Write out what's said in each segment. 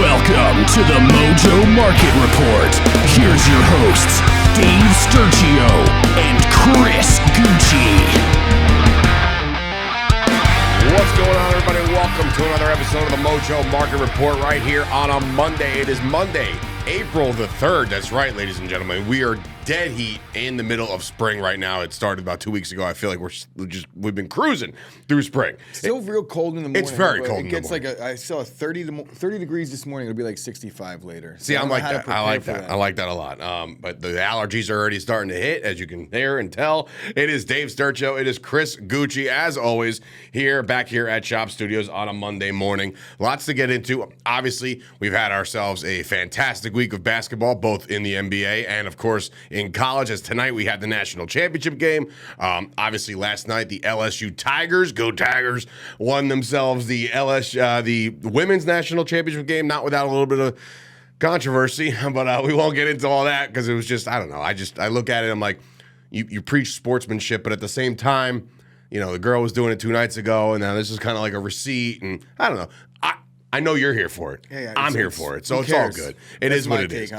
Welcome to the Mojo Market Report. Here's your hosts, Dave Sturcio and Chris Gucci. What's going on, everybody? Welcome to another episode of the Mojo Market Report right here on a Monday. It is Monday, April the 3rd. That's right, ladies and gentlemen. We are dead heat in the middle of spring right now. It started about 2 weeks ago. I feel like we've been cruising through spring. Still real cold in the morning. It's very cold in the morning. It gets I saw 30 degrees this morning. It'll be like 65 later. See, I'm like that. I like that. I like that a lot. But the allergies are already starting to hit, as you can hear and tell. It is Dave Sturcio. It is Chris Gucci, as always, back here at Shop Studios on a Monday morning. Lots to get into. Obviously, we've had ourselves a fantastic week of basketball, both in the NBA and, of course, in college, as tonight we had the national championship game. Obviously, last night the LSU Tigers, go Tigers, won themselves the women's national championship game, not without a little bit of controversy, but we won't get into all that because it was just, I don't know. I look at it, I'm like, you preach sportsmanship, but at the same time, you know, the girl was doing it 2 nights ago, and now this is kind of like a receipt, and I don't know. I know you're here for it. Yeah, I'm here for it, so it's all good. It is what it is.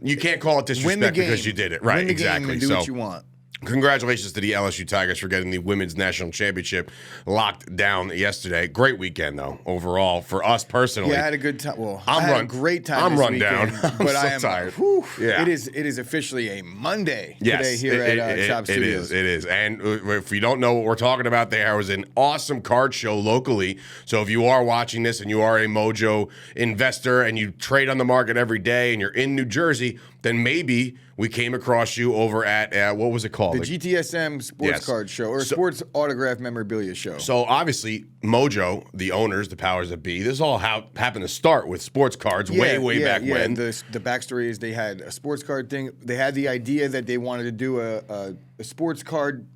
You can't call it disrespect because you did it. Right, win the exactly. Game and do what you want. Congratulations to the LSU Tigers for getting the women's national championship locked down yesterday. Great weekend, though, overall, for us personally. Yeah, I had a good time. Well, I had a great time I'm this run weekend, down. But I'm I am tired. Yeah. It is officially a Monday today here at Shop Studios. It is. And if you don't know what we're talking about, there was an awesome card show locally. So if you are watching this and you are a Mojo investor and you trade on the market every day and you're in New Jersey, then maybe we came across you over at, what was it called? The GTSM Sports Card Show, or Sports Autograph Memorabilia Show. So obviously, Mojo, the owners, the powers that be, this all happened to start with sports cards way back when. The backstory is they had a sports card thing. They had the idea that they wanted to do a sports card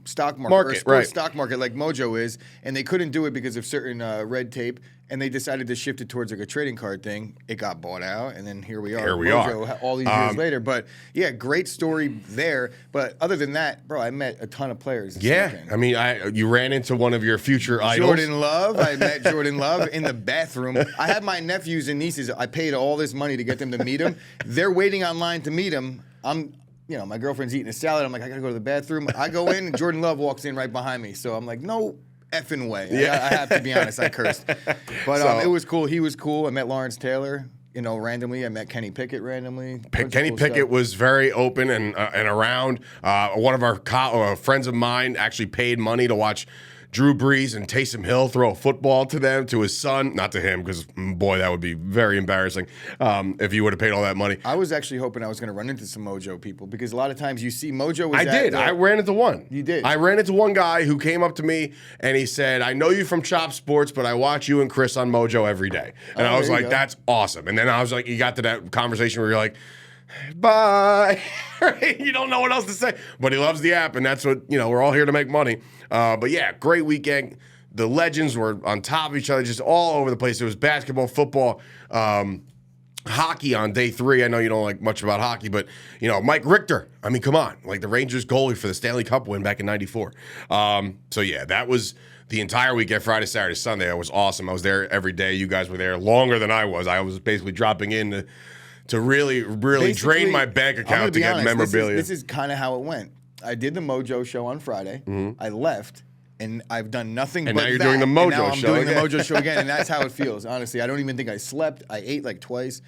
stock market or a sports stock market like Mojo is, and they couldn't do it because of certain red tape, and they decided to shift it towards like a trading card thing. It got bought out, and then here we are. Mojo, all these years later. But yeah, great story there. But other than that, bro, I met a ton of players this weekend. I mean, you ran into one of your future idols. Jordan Love. I met Jordan Love in the bathroom. I had my nephews and nieces. I paid all this money to get them to meet him. They're waiting online to meet him. My girlfriend's eating a salad. I'm like, I gotta go to the bathroom. I go in, and Jordan Love walks in right behind me. So I'm like, no effing way. I have to be honest, I cursed. But it was cool. He was cool. I met Lawrence Taylor, randomly. I met Kenny Pickett randomly. Kenny Pickett was very open and around. One of our friends of mine actually paid money to watch Drew Brees and Taysom Hill throw a football to his son. Not to him, because, boy, that would be very embarrassing if you would have paid all that money. I was actually hoping I was going to run into some Mojo people, because a lot of times you see Mojo was I ran into one. You did? I ran into one guy who came up to me, and he said, I know you from Chop Sports, but I watch you and Chris on Mojo every day. And I was like, that's awesome. And then I was like, you got to that conversation where you're like, bye. You don't know what else to say. But he loves the app, and that's what, we're all here to make money. But yeah, great weekend. The legends were on top of each other, just all over the place. There was basketball, football, hockey on day 3. I know you don't like much about hockey, but, Mike Richter. I mean, come on. Like the Rangers goalie for the Stanley Cup win back in 94. So yeah, that was the entire weekend, Friday, Saturday, Sunday. It was awesome. I was there every day. You guys were there longer than I was. I was basically dropping in to really drain my bank account to get memorabilia. This is kind of how it went. I did the Mojo show on Friday. Mm-hmm. I left, and I've done nothing but that. And now you're doing the Mojo show I'm doing the Mojo show again, and that's how it feels. Honestly, I don't even think I slept. I ate like twice.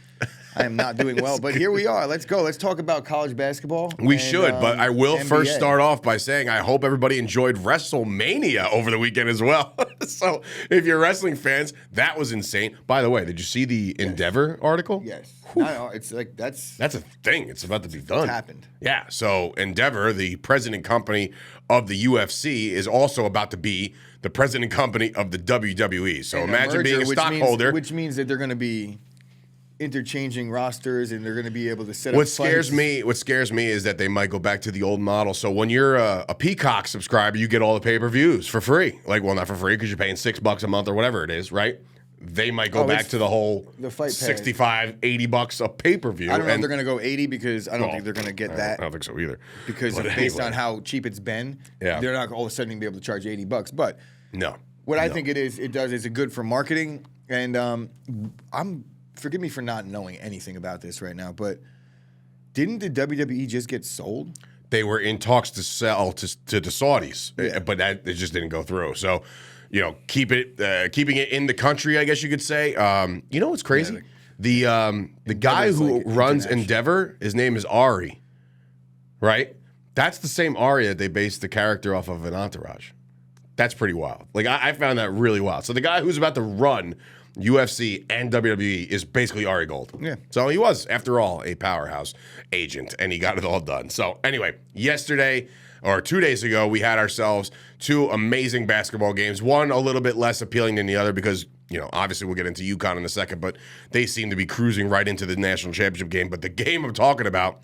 I am not doing well, but here we are. Let's go. Let's talk about college basketball. We should, but I will first start off by saying I hope everybody enjoyed WrestleMania over the weekend as well. So if you're wrestling fans, that was insane. By the way, did you see the Endeavor article? Yes. No, it's like that's a thing. It's about to be done. It's happened. Yeah. So Endeavor, the president company of the UFC, is also about to be the president company of the WWE. So imagine being a stockholder. Which means that they're going to be interchanging rosters, and they're going to be able to set What up scares me is that they might go back to the old model. So when you're a Peacock subscriber, you get all the pay-per-views for free. Like, well, not for free because you're paying $6 a month or whatever it is, right? They might go back to the whole fight $65, $80 a pay-per-view. I don't know if they're going to go 80 because I don't think they're going to get that. I don't think so either. Because based on how cheap it's been, they're not all of a sudden going to be able to charge $80. But no, what I think it does is it good for marketing, and I'm forgive me for not knowing anything about this right now, but didn't the WWE just get sold? They were in talks to sell to the Saudis, Yeah. but it just didn't go through. So, keeping it in the country, I guess you could say. You know what's crazy? The guy who like runs international. Endeavor, his name is Ari, right? That's the same Ari that they based the character off of in Entourage. That's pretty wild. Like, I found that really wild. So the guy who's about to run UFC and WWE is basically Ari Gold. Yeah. So he was, after all, a powerhouse agent, and he got it all done. So anyway, yesterday or 2 days ago, we had ourselves 2 amazing basketball games. One a little bit less appealing than the other because, obviously we'll get into UConn in a second, but they seem to be cruising right into the national championship game. But the game I'm talking about,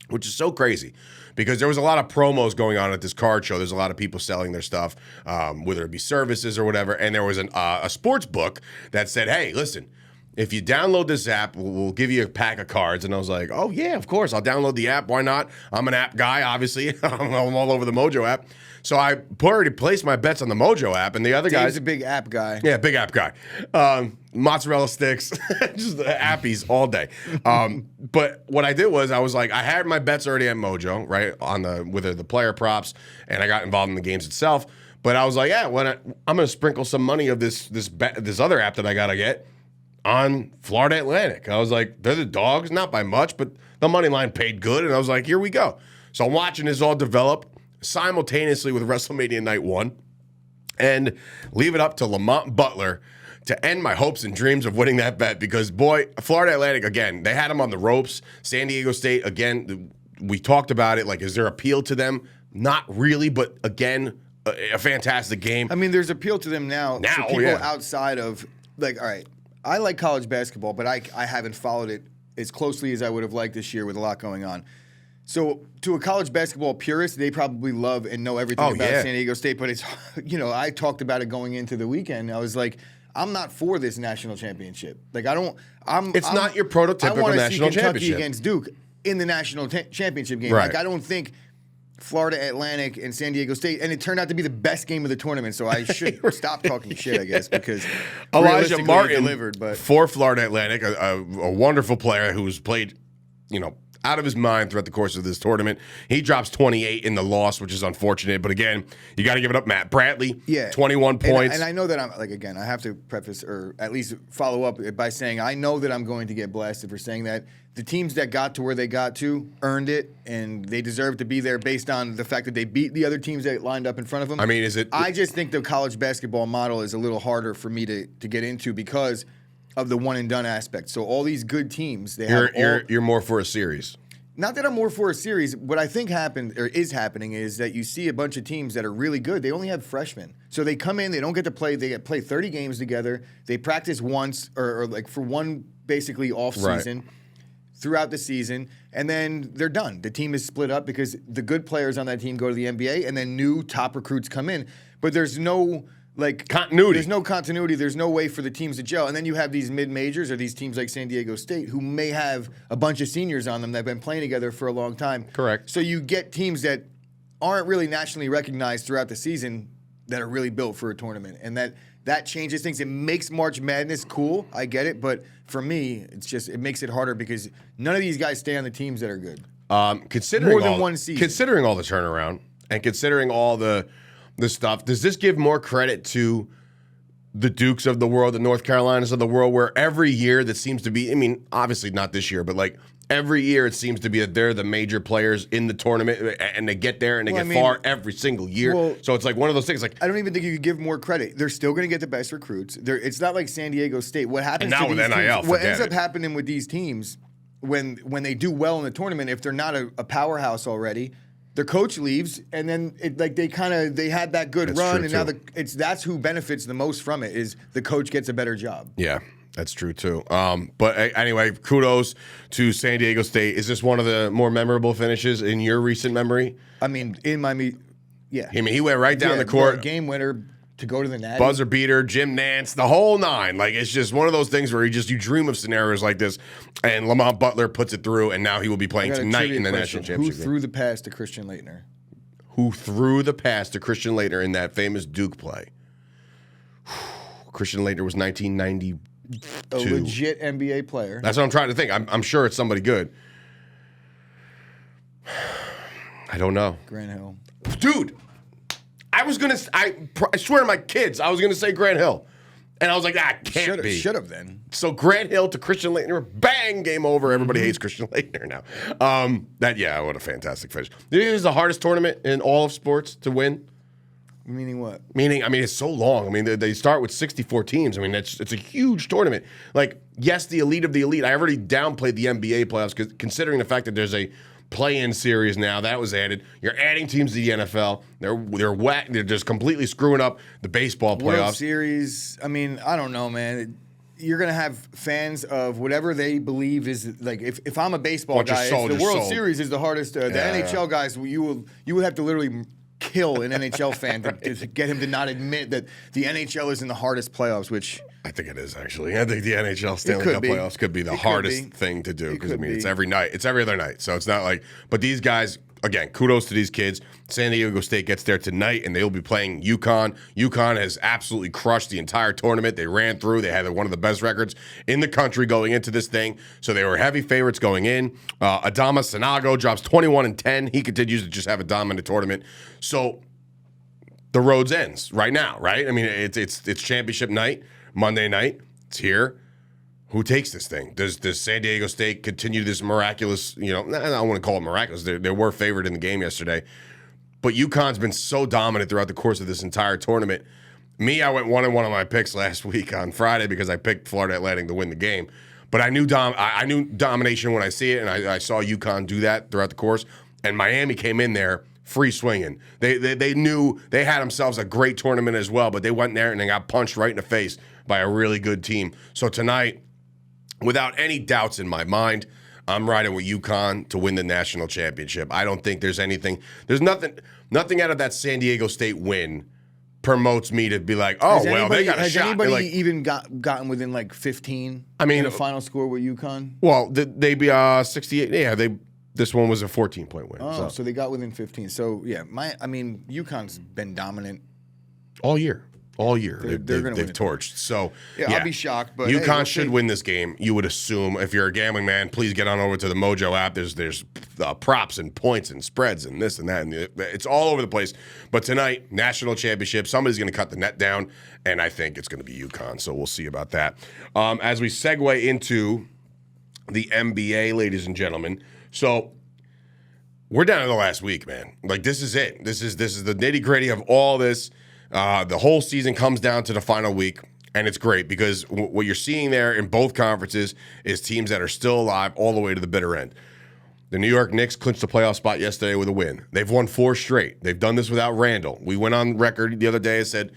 which is so crazy, because there was a lot of promos going on at this card show. There's a lot of people selling their stuff, whether it be services or whatever. And there was a sports book that said, hey, listen, if you download this app, we'll give you a pack of cards. And I was like, oh, yeah, of course. I'll download the app. Why not? I'm an app guy, obviously. I'm all over the Mojo app. So I already placed my bets on the Mojo app, and the other Dave's guys. a big app guy. Yeah, big app guy. Mozzarella sticks, just appies all day. But what I did was I was like, I had my bets already at Mojo, right, on with the player props, and I got involved in the games itself. But I was like, yeah, I'm going to sprinkle some money of this other app that I got to get on Florida Atlantic. I was like, they're the dogs, not by much, but the money line paid good, and I was like, here we go. So I'm watching this all develop simultaneously with WrestleMania Night 1 and leave it up to Lamont Butler to end my hopes and dreams of winning that bet because, boy, Florida Atlantic, again, they had them on the ropes. San Diego State, again, we talked about it. Like, is there appeal to them? Not really, but, again, a fantastic game. I mean, there's appeal to them now for people outside of, like, all right, I like college basketball, but I haven't followed it as closely as I would have liked this year with a lot going on. So to a college basketball purist, they probably love and know everything about San Diego State. But it's, I talked about it going into the weekend. I was like, I'm not for this national championship. Like, It's not your prototypical national championship championship against Duke in the national championship game. Right. Like, I don't think Florida Atlantic and San Diego State, and it turned out to be the best game of the tournament. So I should stop talking shit, I guess, because Elijah Martin delivered. But for Florida Atlantic, a wonderful player who's played, out of his mind throughout the course of this tournament. He drops 28 in the loss, which is unfortunate. But again, you got to give it up, Matt Bradley. 21 points. And I know that I'm, like, again, I have to preface or at least follow up by saying I know that I'm going to get blasted for saying that. The teams that got to where they got to earned it, and they deserve to be there based on the fact that they beat the other teams that lined up in front of them. I mean, I just think the college basketball model is a little harder for me to get into because of the one and done aspect. So all these good teams, you're more for a series. Not that I'm more for a series. What I think happened or is happening is that you see a bunch of teams that are really good. They only have freshmen, so they come in. They don't get to play. They play 30 games together. They practice once or like for one basically off season throughout the season, and then they're done. The team is split up because the good players on that team go to the NBA, and then new top recruits come in. But there's no continuity. There's no continuity. There's no way for the teams to gel. And then you have these mid-majors or these teams like San Diego State who may have a bunch of seniors on them that have been playing together for a long time. Correct. So you get teams that aren't really nationally recognized throughout the season that are really built for a tournament. And that changes things. It makes March Madness cool. I get it. But for me, it makes it harder because none of these guys stay on the teams that are good. Considering more than one season. Considering all the turnaround and considering all the stuff, does this give more credit to the Dukes of the world, the North Carolinas of the world, where every year that seems to be, I mean, obviously not this year, but like every year it seems to be that they're the major players in the tournament and they get there and they get far every single year. So it's like one of those things. Like, I don't even think you could give more credit. They're still going to get the best recruits. It's not like San Diego State. What happens and now to with these NIL, teams, what ends up happening with these teams when they do well in the tournament, if they're not a powerhouse already, their coach leaves, and then they had that good run, and now that's who benefits the most from it is the coach gets a better job. Yeah, that's true too. But anyway, kudos to San Diego State. Is this one of the more memorable finishes in your recent memory? I mean, yeah. I mean, he went right down the court, game winner to go to the Natty. Buzzer beater, Jim Nance, the whole nine. Like, it's just one of those things where you dream of scenarios like this, and Lamont Butler puts it through, and now he will be playing tonight in the national championship. Who threw the pass to Christian Laettner? Who threw the pass to Christian Laettner in that famous Duke play? Christian Laettner was 1990. A legit NBA player. That's what I'm trying to think. I'm sure it's somebody good. I don't know. Grant Hill. Dude, I swear to my kids, I was going to say Grant Hill. And I was like, can't be. Should have then. So Grant Hill to Christian Laettner, bang, game over. Everybody hates Christian Laettner now. What a fantastic finish. Do you think this is the hardest tournament in all of sports to win? Meaning what? Meaning, it's so long. They start with 64 teams. It's a huge tournament. Like, yes, the elite of the elite. I already downplayed the NBA playoffs considering the fact that there's a play-in series now that was added. You're adding teams to the NFL. They're whack. They're just completely screwing up the baseball playoffs. World Series. I don't know, man. You're gonna have fans of whatever they believe is like. If I'm a baseball guy, the World Series is the hardest. The NHL guys, you would have to literally kill an NHL fan to get him to not admit that the NHL is in the hardest playoffs, which I think it is actually. I think the NHL Stanley Cup playoffs could be the hardest thing to do because it's every night. It's every other night, so it's not like. But these guys, again, kudos to these kids. San Diego State gets there tonight, and they'll be playing UConn. UConn has absolutely crushed the entire tournament. They ran through. They had one of the best records in the country going into this thing, so they were heavy favorites going in. Adama Sanago drops 21-10. He continues to just have a dominant tournament. So the road ends right now, right? It's championship night, Monday night. It's here. Who takes this thing? Does San Diego State continue this miraculous, I don't want to call it miraculous. They were favored in the game yesterday. But UConn's been so dominant throughout the course of this entire tournament. I went 1-1 on my picks last week on Friday because I picked Florida Atlantic to win the game. But I knew domination when I see it, and I saw UConn do that throughout the course. And Miami came in there free swinging. They knew they had themselves a great tournament as well, but they went there and they got punched right in the face by a really good team. So tonight, without any doubts in my mind, I'm riding with UConn to win the national championship. I don't think there's anything. There's nothing out of that San Diego State win promotes me to be like, they got a shot. Has anybody even gotten within like 15 in a final score with UConn? Well, they be 68. Yeah, this one was a 14-point win. Oh, so they got within 15. So, yeah, UConn's been dominant. All year. They've torched. So yeah, I'll be shocked. But UConn should win this game. You would assume. If you're a gambling man, please get on over to the Mojo app. There's props and points and spreads and this and that, and it's all over the place. But tonight, national championship. Somebody's going to cut the net down, and I think it's going to be UConn. So we'll see about that. As we segue into the NBA, ladies and gentlemen. So we're down to the last week, man. Like, this is it. This is the nitty gritty of all this. The whole season comes down to the final week, and it's great because what you're seeing there in both conferences is teams that are still alive all the way to the bitter end. The New York Knicks clinched the playoff spot yesterday with a win. They've won 4 straight. They've done this without Randall. We went on record the other day and said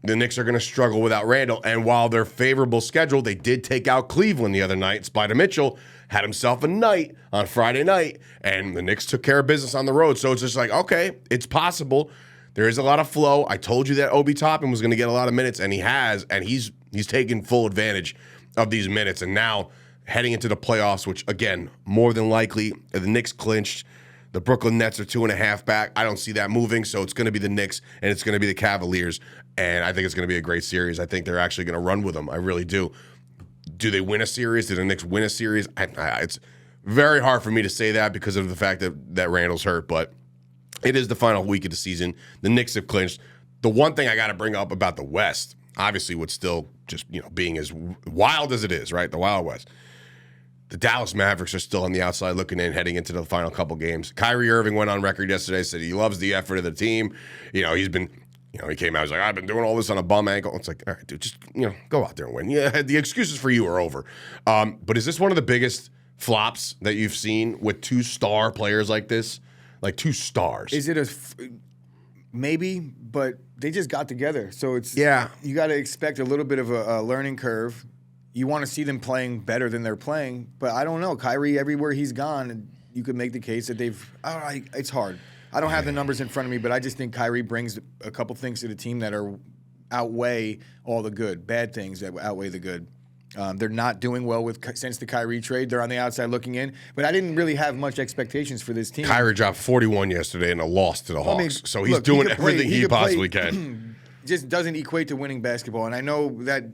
the Knicks are going to struggle without Randall, and while they're favorable schedule, they did take out Cleveland the other night. Spider Mitchell had himself a night on Friday night, and the Knicks took care of business on the road. So it's just like, okay, it's possible. There is a lot of flow. I told you that Obi Toppin was going to get a lot of minutes, and he has, and he's taken full advantage of these minutes. And now heading into the playoffs, which, again, more than likely, the Knicks clinched. The Brooklyn Nets are 2.5 back. I don't see that moving, so it's going to be the Knicks, and it's going to be the Cavaliers. And I think it's going to be a great series. I think they're actually going to run with them. I really do. Do they win a series? Do the Knicks win a series? It's very hard for me to say that because of the fact that Randall's hurt, but it is the final week of the season. The Knicks have clinched. The one thing I got to bring up about the West, obviously what's still just, being as wild as it is, right? The Wild West. The Dallas Mavericks are still on the outside looking in, heading into the final couple games. Kyrie Irving went on record yesterday, said he loves the effort of the team. He's been, he came out, he's like, I've been doing all this on a bum ankle. It's like, all right, dude, just, go out there and win. Yeah, the excuses for you are over. But is this one of the biggest flops that you've seen with 2 star players like this? Like 2 stars. Is it maybe, but they just got together. So it's, you got to expect a little bit of a learning curve. You want to see them playing better than they're playing, but I don't know. Kyrie, everywhere he's gone, you could make the case that it's hard. I don't have the numbers in front of me, but I just think Kyrie brings a couple things to the team that outweigh all the good, bad things that outweigh the good. They're not doing well since the Kyrie trade. They're on the outside looking in, but I didn't really have much expectations for this team. Kyrie dropped 41 yesterday in a loss to the Hawks, so he's doing everything he possibly can. Just doesn't equate to winning basketball, and I know that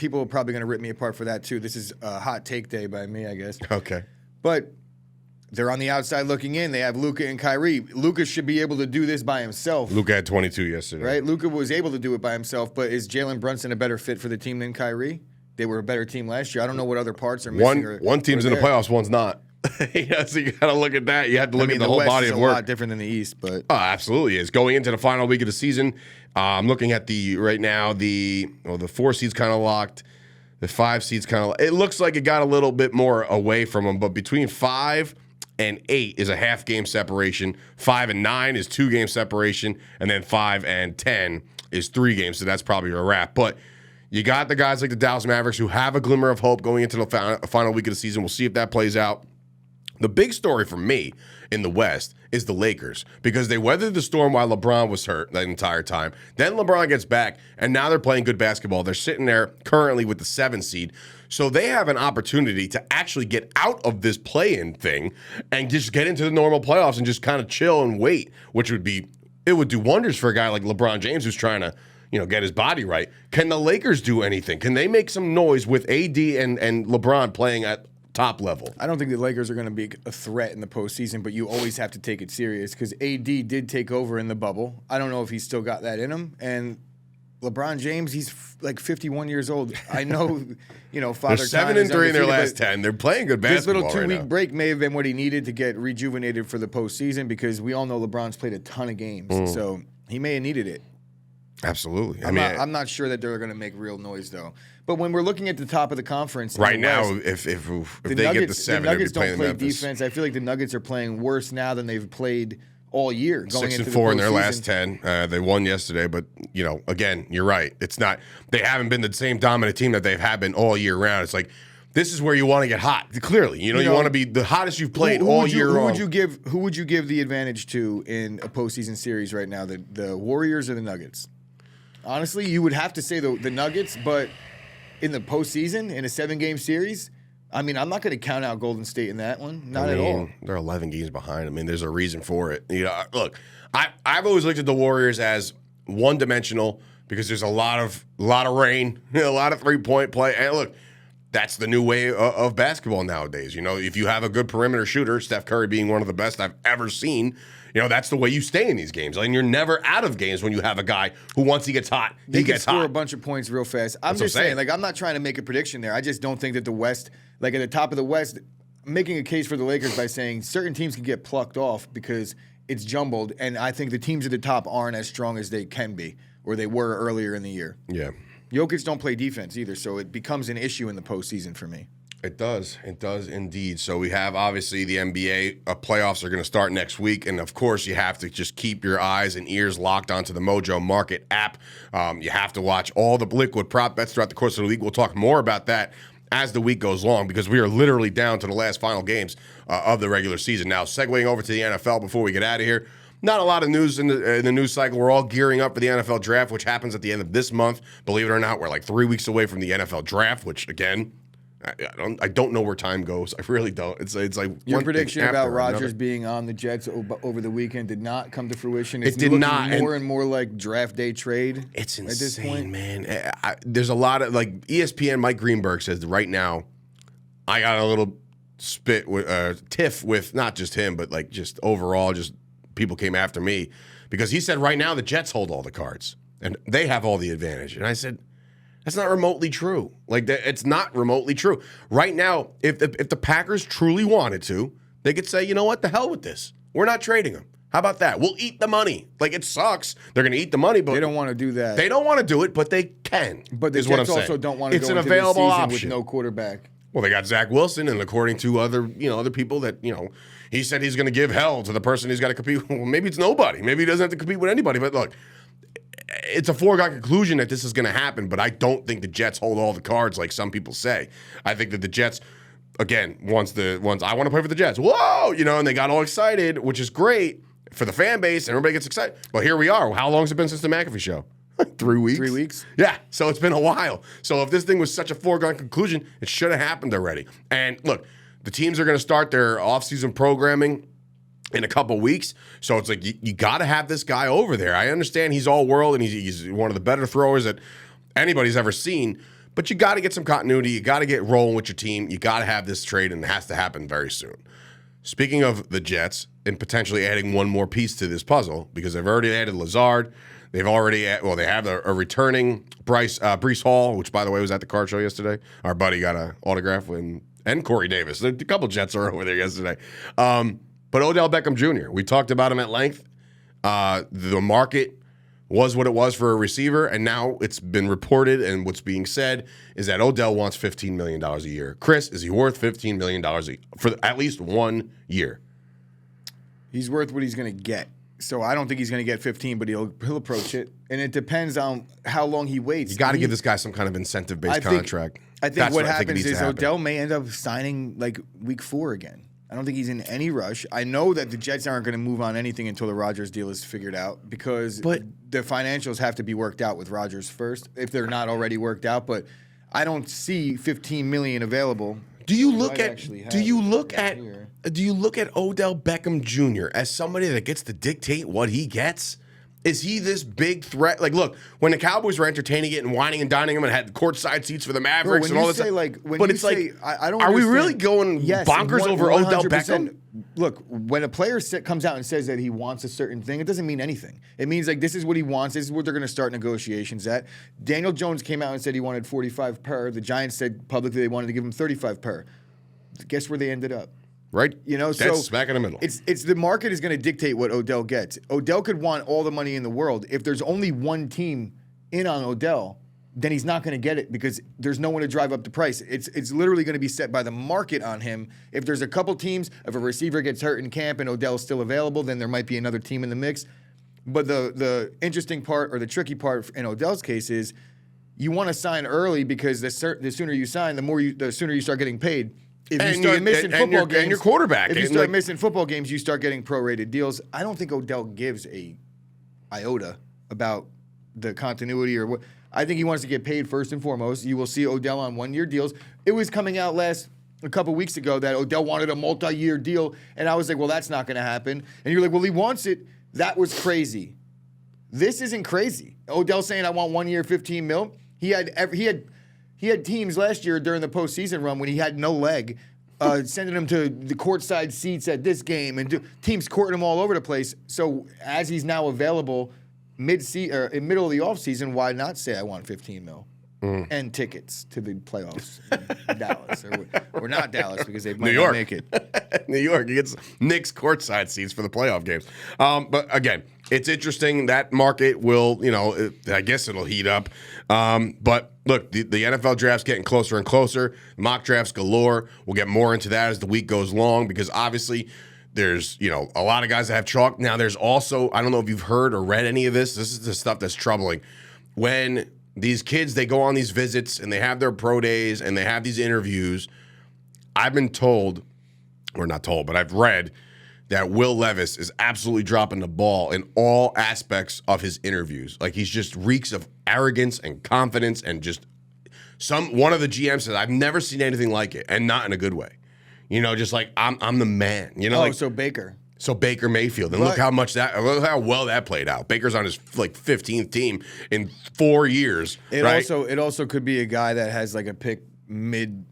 people are probably going to rip me apart for that too. This is a hot take day by me, I guess. Okay. But they're on the outside looking in. They have Luka and Kyrie. Luka should be able to do this by himself. Luka had 22 yesterday. Right? Luka was able to do it by himself, but is Jalen Brunson a better fit for the team than Kyrie? They were a better team last year. I don't know what other parts are missing. One team's in the playoffs, one's not. Yeah, so you got to look at that. You have to look at the whole West body is of a work. lot different than the East, but Oh, absolutely is. Going into the final week of the season, I'm looking at right now, the 4 seed's kind of locked. The 5 seed's kind of, it looks like it got a little bit more away from them, but between 5 and 8 is a half game separation. 5 and 9 is 2 game separation, and then 5 and 10 is 3 games. So that's probably a wrap. But you got the guys like the Dallas Mavericks who have a glimmer of hope going into the final week of the season. We'll see if that plays out. The big story for me in the West is the Lakers because they weathered the storm while LeBron was hurt that entire time. Then LeBron gets back, and now they're playing good basketball. They're sitting there currently with the 7 seed. So they have an opportunity to actually get out of this play-in thing and just get into the normal playoffs and just kind of chill and wait, which would do wonders for a guy like LeBron James who's trying to get his body right. Can the Lakers do anything? Can they make some noise with AD and LeBron playing at top level? I don't think the Lakers are going to be a threat in the postseason, but you always have to take it serious because AD did take over in the bubble. I don't know if he's still got that in him. And LeBron James, he's like 51 years old. I know, Father They're 7 and 3 in their last 10. They're playing good basketball. This little 2-week break may have been what he needed to get rejuvenated for the postseason because we all know LeBron's played a ton of games. So he may have needed it. Absolutely. I'm not sure that they're going to make real noise, though. But when we're looking at the top of the conference right now, West, if they get the 7, the Nuggets they'll be don't playing play defense. I feel like the Nuggets are playing worse now than they've played all year. Going 6 into and 4 in their postseason. last 10. They won yesterday, but again, you're right. It's not. They haven't been the same dominant team that they've been all year round. It's like this is where you want to get hot. Clearly, you want to be the hottest you've played all year long. Who would you give the advantage to in a postseason series right now? The Warriors or the Nuggets? Honestly, you would have to say the Nuggets, but in the postseason, in a 7-game series, I'm not going to count out Golden State in that one. Not at all. They're 11 games behind. There's a reason for it. Look, I've always looked at the Warriors as one-dimensional because there's a lot of rain, a lot of three-point play. And look, that's the new way of basketball nowadays. If you have a good perimeter shooter, Steph Curry being one of the best I've ever seen, that's the way you stay in these games. And you're never out of games when you have a guy who, once he gets hot, he gets hot. Score a bunch of points real fast. I'm just saying, I'm not trying to make a prediction there. I just don't think that the West, at the top of the West, making a case for the Lakers by saying certain teams can get plucked off because it's jumbled, and I think the teams at the top aren't as strong as they can be or they were earlier in the year. Yeah. Jokic don't play defense either, so it becomes an issue in the postseason for me. It does. It does indeed. So we have, obviously, the NBA playoffs are going to start next week. And, of course, you have to just keep your eyes and ears locked onto the Mojo Market app. You have to watch all the liquid prop bets throughout the course of the week. We'll talk more about that as the week goes long because we are literally down to the last final games of the regular season. Now, segueing over to the NFL before we get out of here. Not a lot of news in the news cycle. We're all gearing up for the NFL draft, which happens at the end of this month. Believe it or not, we're like 3 weeks away from the NFL draft, which, again, I don't know where time goes. I really don't. It's like your prediction about Rodgers being on the Jets over the weekend did not come to fruition. It did not. More and more like draft day trade. It's insane, at this point. Man. There's a lot of ESPN. Mike Greenberg says that right now, I got a little tiff with not just him, but just overall, just people came after me because he said right now the Jets hold all the cards and they have all the advantage, and I said. That's not remotely true. It's not remotely true. Right now, if the Packers truly wanted to, they could say, you know what, the hell with this. We're not trading them. How about that? We'll eat the money. It sucks. They're going to eat the money, but they don't want to do that. They don't want to do it, but they can. But the Jets also don't want to go into the season with no quarterback. Well, they got Zach Wilson, and according to other people that, he said he's going to give hell to the person he's got to compete with. Well, maybe it's nobody. Maybe he doesn't have to compete with anybody. But look, it's a foregone conclusion that this is going to happen, but I don't think the Jets hold all the cards like some people say. I think that the Jets, again, once I want to play for the Jets, whoa, and they got all excited, which is great for the fan base, and everybody gets excited. But here we are. How long has it been since the McAfee show? 3 weeks. 3 weeks? Yeah, so it's been a while. So if this thing was such a foregone conclusion, it should have happened already. And look, the teams are going to start their offseason programming in a couple weeks. So it's like you got to have this guy over there. I understand he's all world and he's one of the better throwers that anybody's ever seen. But you got to get some continuity. You got to get rolling with your team. You got to have this trade, and it has to happen very soon. Speaking of the Jets and potentially adding one more piece to this puzzle, because they've already added Lazard. They've already they have a returning Breece Hall, which, by the way, was at the card show yesterday. Our buddy got an autograph and Corey Davis. A couple Jets are over there yesterday. But Odell Beckham Jr., we talked about him at length. The market was what it was for a receiver, and now it's been reported, and what's being said is that Odell wants $15 million a year. Chris, is he worth $15 million for at least 1 year? He's worth what he's going to get. So I don't think he's going to get 15, but he'll approach it. And it depends on how long he waits. You got to give this guy some kind of incentive-based contract. I think what happens is Odell may end up signing like week 4 again. I don't think he's in any rush. I know that the Jets aren't going to move on anything until the Rodgers deal is figured out because the financials have to be worked out with Rodgers first if they're not already worked out. But I don't see $15 million available. Do you look at Odell Beckham Jr. as somebody that gets to dictate what he gets? Is he this big threat? Like, look, when the Cowboys were entertaining it and whining and dining him and had courtside seats for the Mavericks and all this stuff. I don't. Are we really going bonkers over Odell Beckham? Look, when a player comes out and says that he wants a certain thing, it doesn't mean anything. It means like this is what he wants. This is what they're going to start negotiations at. Daniel Jones came out and said he wanted 45 per. The Giants said publicly they wanted to give him 35 per. Guess where they ended up? Right, so smack in the middle. It's the market is going to dictate what Odell gets. Odell could want all the money in the world. If there's only one team in on Odell, then he's not going to get it because there's no one to drive up the price. It's literally going to be set by the market on him. If there's a couple teams, if a receiver gets hurt in camp and Odell's still available, then there might be another team in the mix. But the interesting part or the tricky part in Odell's case is you want to sign early because the sooner you sign, the sooner you start getting paid. If you start missing football games, and your quarterback. If you start missing football games, you start getting prorated deals. I don't think Odell gives a iota about the continuity or what. I think he wants to get paid first and foremost. You will see Odell on 1-year deals. It was coming out a couple weeks ago that Odell wanted a multi-year deal, and I was like, well, that's not going to happen. And you're like, well, he wants it. That was crazy. This isn't crazy. Odell saying I want 1 year, 15 mil. He had teams last year during the postseason run when he had no leg, sending him to the courtside seats at this game and teams courting him all over the place. So as he's now available in middle of the offseason, why not say I want 15 mil and tickets to the playoffs in Dallas or not Dallas because they might not make it. New York, he gets Knicks courtside seats for the playoff games. But again, it's interesting. That market will, I guess it'll heat up. But look, the NFL draft's getting closer and closer. Mock drafts galore. We'll get more into that as the week goes along because obviously there's, a lot of guys that have chalk. Now there's also, I don't know if you've heard or read any of this. This is the stuff that's troubling. When these kids, they go on these visits and they have their pro days and they have these interviews, I've been told, or not told, but I've read that Will Levis is absolutely dropping the ball in all aspects of his interviews. Like he just reeks of arrogance and confidence and just one of the GMs says, I've never seen anything like it, and not in a good way. Just like I'm the man. So Baker. So Baker Mayfield. And look how well that played out. Baker's on his 15th team in 4 years. It also could be a guy that has like a pick mid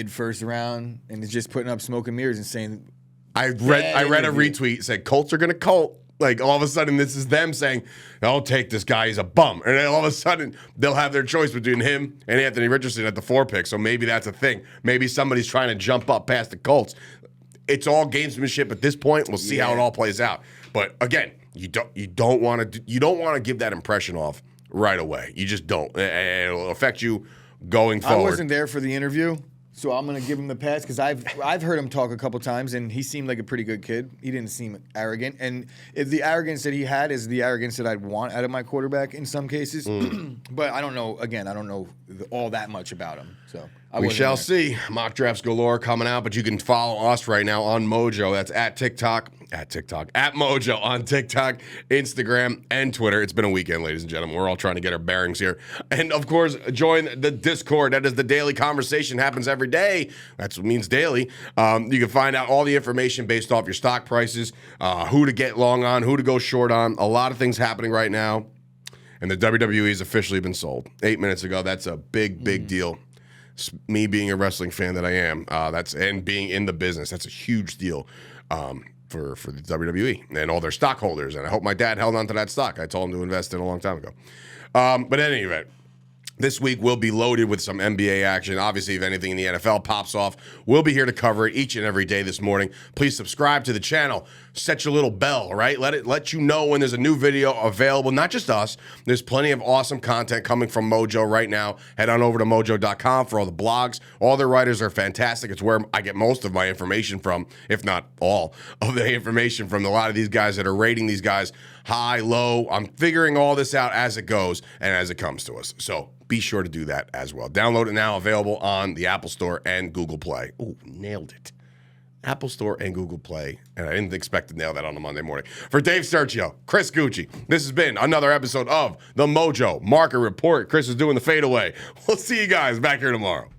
first round and is just putting up smoke and mirrors and saying I read a retweet said Colts are gonna cult. Like all of a sudden this is them saying, I'll take this guy, he's a bum. And then all of a sudden they'll have their choice between him and Anthony Richardson at the 4 pick. So maybe that's a thing. Maybe somebody's trying to jump up past the Colts. It's all gamesmanship at this point. We'll see how it all plays out. But again, you don't want to give that impression off right away. You just don't. It'll affect you going forward. I wasn't there for the interview, so I'm going to give him the pass because I've heard him talk a couple times, and he seemed like a pretty good kid. He didn't seem arrogant, and if the arrogance that he had is the arrogance that I'd want out of my quarterback in some cases. But I don't know. Again, I don't know all that much about him. So we shall see. Mock drafts galore coming out, but you can follow us right now on Mojo. That's at Mojo on TikTok, Instagram, and Twitter. It's been a weekend, ladies and gentlemen. We're all trying to get our bearings here. And, of course, join the Discord. That is the daily conversation. Happens every day. That's what means daily. You can find out all the information based off your stock prices, who to get long on, who to go short on. A lot of things happening right now. and the WWE has officially been sold 8 minutes ago. That's a big deal. Me being a wrestling fan that I am, and being in the business, that's a huge deal for the WWE and all their stockholders. And I hope my dad held on to that stock. I told him to invest in a long time ago. But in any event, this week will be loaded with some NBA action. Obviously, if anything in the NFL pops off, we'll be here to cover it each and every day this morning. Please subscribe to the channel. Set your little bell, right? Let you know when there's a new video available. Not just us. There's plenty of awesome content coming from Mojo right now. Head on over to mojo.com for all the blogs. All their writers are fantastic. It's where I get most of my information from, if not all of the information from a lot of these guys that are rating these guys high, low. I'm figuring all this out as it goes and as it comes to us. So be sure to do that as well. Download it now, available on the Apple Store and Google Play. Oh, nailed it. Apple Store and Google Play. And I didn't expect to nail that on a Monday morning. For Dave Sturchio, Chris Gucci, this has been another episode of the Mojo Market Report. Chris is doing the fadeaway. We'll see you guys back here tomorrow.